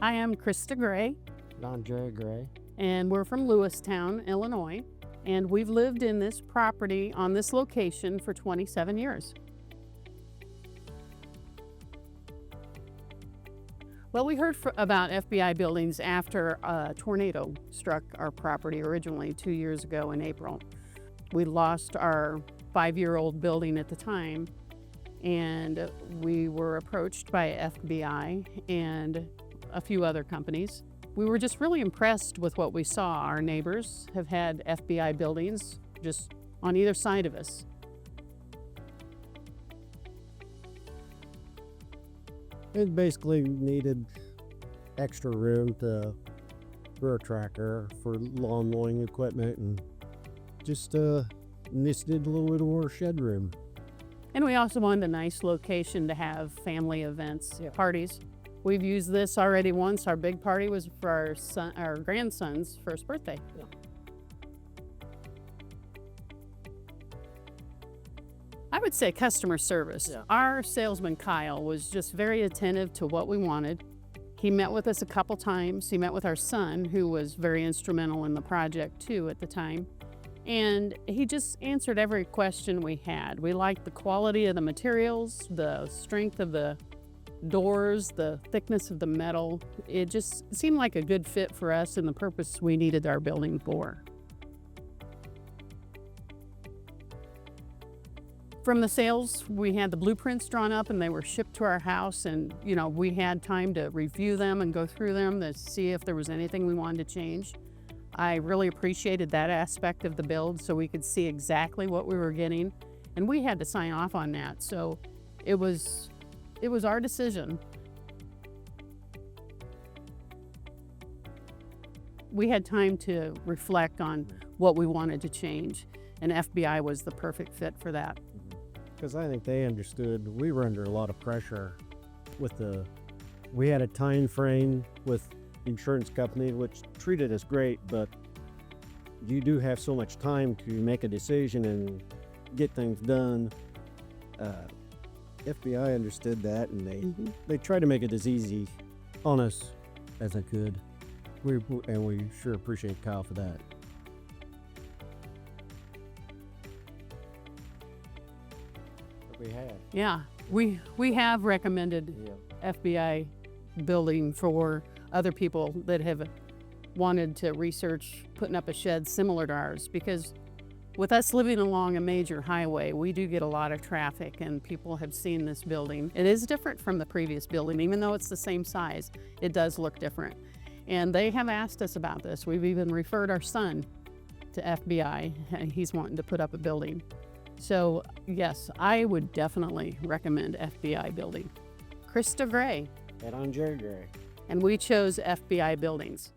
I am Krista Gray, I'm Jerald Gray. and we're from Lewistown, Illinois, and we've lived in this property on this location for 27 years. Well, we heard about FBI buildings after a tornado struck our property originally 2 years ago in April. We lost our 5-year-old building at the time, and we were approached by FBI and a few other companies. We were just really impressed with what we saw. Our neighbors have had FBI buildings just on either side of us. It basically needed extra room for a tractor, for lawn mowing equipment, and just needed a little bit more shed room. And we also wanted a nice location to have family events, parties. We've used this already once. Our big party was for our grandson's first birthday. Yeah. I would say customer service. Yeah. Our salesman, Kyle, was just very attentive to what we wanted. He met with us a couple times. He met with our son, who was very instrumental in the project too at the time. And he just answered every question we had. We liked the quality of the materials, the strength of the doors, the thickness of the metal. It just seemed like a good fit for us and the purpose we needed our building for. From the sales, we had the blueprints drawn up and they were shipped to our house, and we had time to review them and go through them to see if there was anything we wanted to change. I really appreciated that aspect of the build, so we could see exactly what we were getting, and we had to sign off on that. So it was our decision. We had time to reflect on what we wanted to change, and FBI was the perfect fit for that. Because I think they understood we were under a lot of pressure we had a time frame with the insurance company, which treated us great, but you do have so much time to make a decision and get things done. FBI understood that, and they tried to make it as easy on us as they could. We sure appreciate Kyle for that. We have. Yeah, we have recommended FBI building for other people that have wanted to research putting up a shed similar to ours, because with us living along a major highway, we do get a lot of traffic, and people have seen this building. It is different from the previous building. Even though it's the same size, it does look different. And they have asked us about this. We've even referred our son to FBI, and he's wanting to put up a building. So yes, I would definitely recommend FBI building. Krista Gray. And I'm Jerald Gray. And we chose FBI buildings.